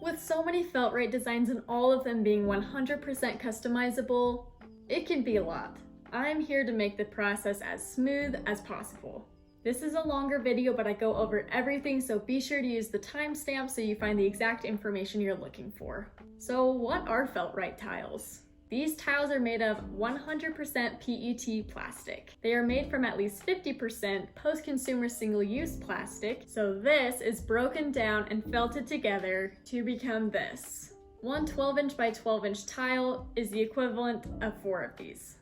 With so many Feltrite designs and all of them being 100% customizable, it can be a lot. I'm here to make the process as smooth as possible. This is a longer video, but I go over everything, so be sure to use the timestamp so you find the exact information you're looking for. So what are Feltrite tiles? These tiles are made of 100% PET plastic. They are made from at least 50% post-consumer single-use plastic, so this is broken down and felted together to become this. One 12-inch by 12-inch tile is the equivalent of 4 of these.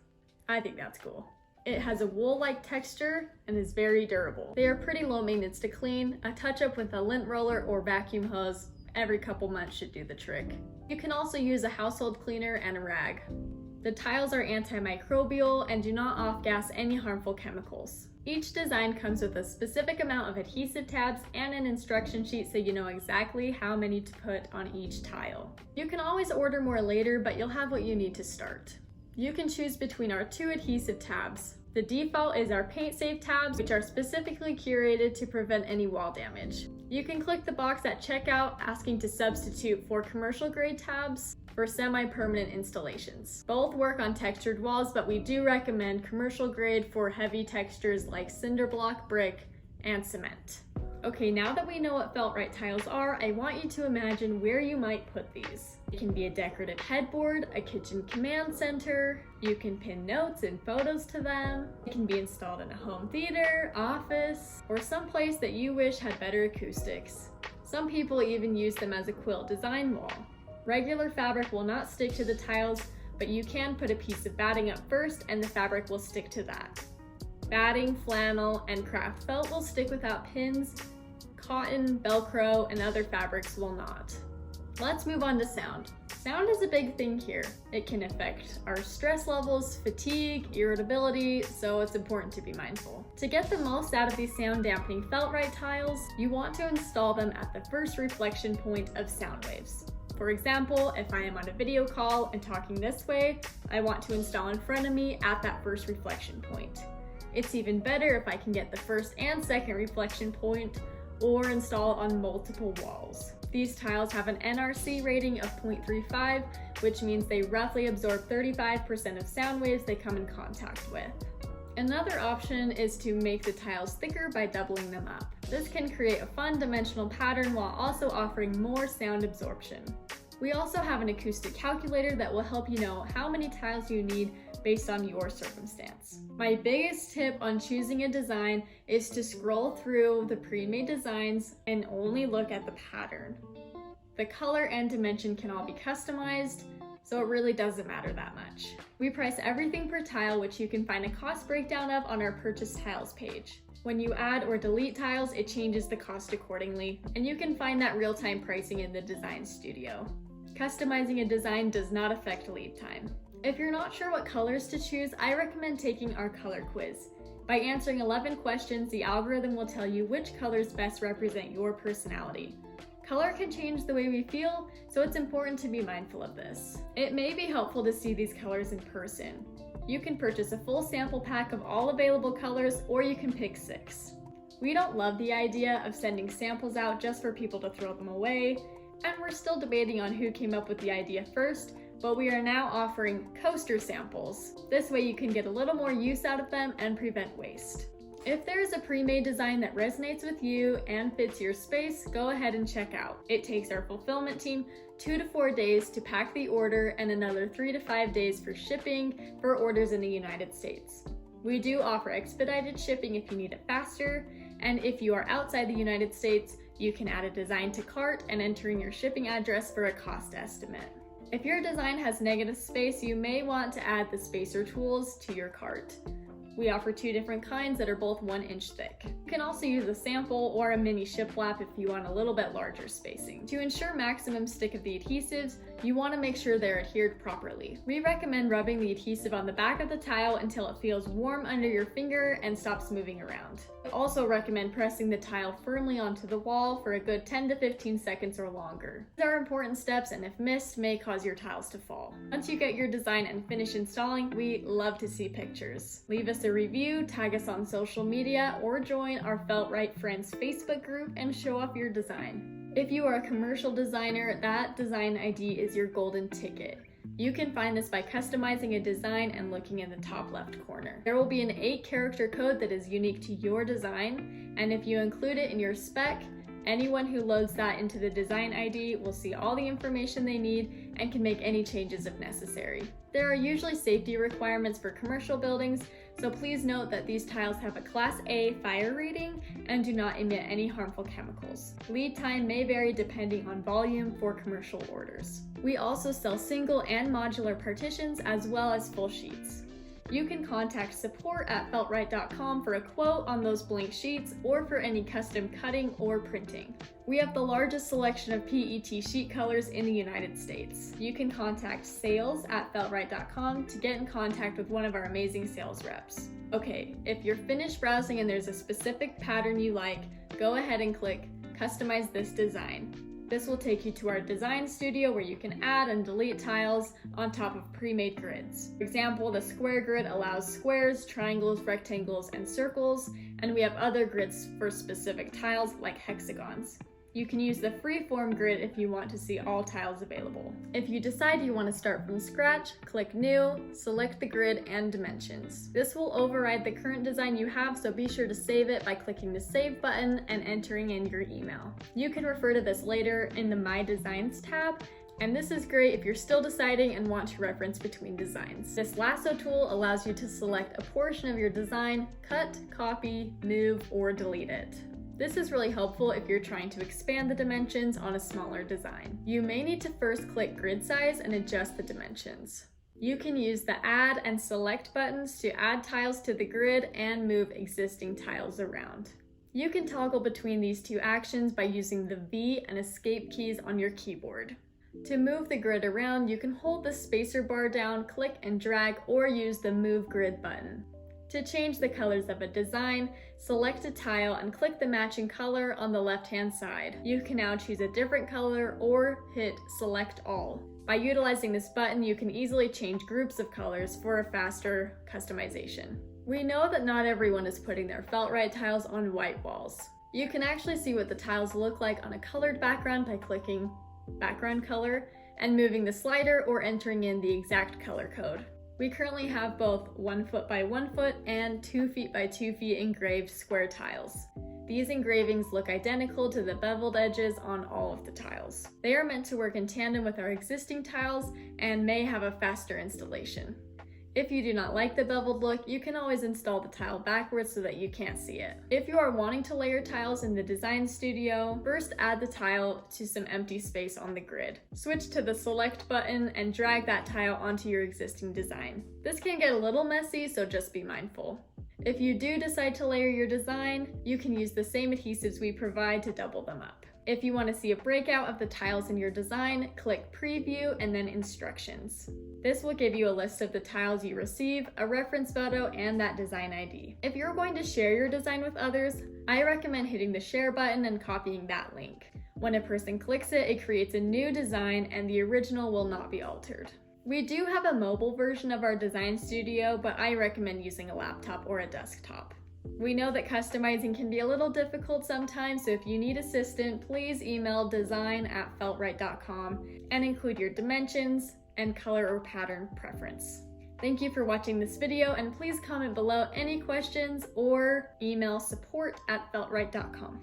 I think that's cool. It has a wool-like texture and is very durable. They are pretty low maintenance to clean. A touch-up with a lint roller or vacuum hose every couple months should do the trick. You can also use a household cleaner and a rag. The tiles are antimicrobial and do not off-gas any harmful chemicals. Each design comes with a specific amount of adhesive tabs and an instruction sheet so you know exactly how many to put on each tile. You can always order more later, but you'll have what you need to start. You can choose between our 2 adhesive tabs. The default is our paint safe tabs, which are specifically curated to prevent any wall damage. You can click the box at checkout asking to substitute for commercial grade tabs for semi-permanent installations. Both work on textured walls, but we do recommend commercial grade for heavy textures like cinder block, brick, and cement. Okay, now that we know what Feltrite tiles are, I want you to imagine where you might put these. It can be a decorative headboard, a kitchen command center, you can pin notes and photos to them, it can be installed in a home theater, office, or someplace that you wish had better acoustics. Some people even use them as a quilt design wall. Regular fabric will not stick to the tiles, but you can put a piece of batting up first and the fabric will stick to that. Batting, flannel, and craft felt will stick without pins. Cotton, Velcro, and other fabrics will not. Let's move on to sound. Sound is a big thing here. It can affect our stress levels, fatigue, irritability, so it's important to be mindful. To get the most out of these sound dampening Feltrite tiles, you want to install them at the first reflection point of sound waves. For example, if I am on a video call and talking this way, I want to install in front of me at that first reflection point. It's even better if I can get the first and second reflection point or install on multiple walls. These tiles have an NRC rating of 0.35, which means they roughly absorb 35% of sound waves they come in contact with. Another option is to make the tiles thicker by doubling them up. This can create a fun dimensional pattern while also offering more sound absorption. We also have an acoustic calculator that will help you know how many tiles you need based on your circumstance. My biggest tip on choosing a design is to scroll through the pre-made designs and only look at the pattern. The color and dimension can all be customized, so it really doesn't matter that much. We price everything per tile, which you can find a cost breakdown of on our Purchase Tiles page. When you add or delete tiles, it changes the cost accordingly, and you can find that real-time pricing in the design studio. Customizing a design does not affect lead time. If you're not sure what colors to choose, I recommend taking our color quiz. By answering 11 questions, the algorithm will tell you which colors best represent your personality. Color can change the way we feel, so it's important to be mindful of this. It may be helpful to see these colors in person. You can purchase a full sample pack of all available colors, or you can pick 6. We don't love the idea of sending samples out just for people to throw them away, and we're still debating on who came up with the idea first, but we are now offering coaster samples. This way you can get a little more use out of them and prevent waste. If there is a pre-made design that resonates with you and fits your space, go ahead and check out. It takes our fulfillment team 2 to 4 days to pack the order and another 3 to 5 days for shipping for orders in the United States. We do offer expedited shipping if you need it faster, and if you are outside the United States, you can add a design to cart and enter in your shipping address for a cost estimate. If your design has negative space, you may want to add the spacer tools to your cart. We offer 2 different kinds that are both 1 inch thick. You can also use a sample or a mini shiplap if you want a little bit larger spacing. To ensure maximum stick of the adhesives, you want to make sure they're adhered properly. We recommend rubbing the adhesive on the back of the tile until it feels warm under your finger and stops moving around. We also recommend pressing the tile firmly onto the wall for a good 10 to 15 seconds or longer. These are important steps, and if missed, may cause your tiles to fall. Once you get your design and finish installing, we love to see pictures. Leave us a review, tag us on social media, or join our Feltrite Friends Facebook group and show off your design. If you are a commercial designer, that design ID is your golden ticket. You can find this by customizing a design and looking in the top left corner. There will be an 8-character code that is unique to your design, and if you include it in your spec, anyone who loads that into the design ID will see all the information they need and can make any changes if necessary. There are usually safety requirements for commercial buildings, so please note that these tiles have a Class A fire rating and do not emit any harmful chemicals. Lead time may vary depending on volume for commercial orders. We also sell single and modular partitions as well as full sheets. You can contact support@feltright.com for a quote on those blank sheets or for any custom cutting or printing. We have the largest selection of PET sheet colors in the United States. You can contact sales@feltright.com to get in contact with one of our amazing sales reps. Okay, if you're finished browsing and there's a specific pattern you like, go ahead and click Customize this design. This will take you to our design studio where you can add and delete tiles on top of pre-made grids. For example, the square grid allows squares, triangles, rectangles, and circles, and we have other grids for specific tiles like hexagons. You can use the freeform grid if you want to see all tiles available. If you decide you want to start from scratch, click New, select the grid and dimensions. This will override the current design you have, so be sure to save it by clicking the Save button and entering in your email. You can refer to this later in the My Designs tab, and this is great if you're still deciding and want to reference between designs. This lasso tool allows you to select a portion of your design, cut, copy, move, or delete it. This is really helpful if you're trying to expand the dimensions on a smaller design. You may need to first click grid size and adjust the dimensions. You can use the Add and Select buttons to add tiles to the grid and move existing tiles around. You can toggle between these two actions by using the V and Escape keys on your keyboard. To move the grid around, you can hold the spacer bar down, click and drag, or use the Move Grid button. To change the colors of a design, select a tile and click the matching color on the left-hand side. You can now choose a different color or hit Select All. By utilizing this button, you can easily change groups of colors for a faster customization. We know that not everyone is putting their Feltright tiles on white walls. You can actually see what the tiles look like on a colored background by clicking Background Color and moving the slider or entering in the exact color code. We currently have both 1 foot by 1 foot and 2 feet by 2 feet engraved square tiles. These engravings look identical to the beveled edges on all of the tiles. They are meant to work in tandem with our existing tiles and may have a faster installation. If you do not like the beveled look, you can always install the tile backwards so that you can't see it. If you are wanting to layer tiles in the design studio, first add the tile to some empty space on the grid. Switch to the Select button and drag that tile onto your existing design. This can get a little messy, so just be mindful. If you do decide to layer your design, you can use the same adhesives we provide to double them up. If you want to see a breakout of the tiles in your design, click Preview and then Instructions. This will give you a list of the tiles you receive, a reference photo, and that design ID. If you're going to share your design with others, I recommend hitting the Share button and copying that link. When a person clicks it, it creates a new design and the original will not be altered. We do have a mobile version of our design studio, but I recommend using a laptop or a desktop. We know that customizing can be a little difficult sometimes, so if you need assistance, please email design@feltright.com and include your dimensions and color or pattern preference. Thank you for watching this video, and please comment below any questions or email support@feltright.com.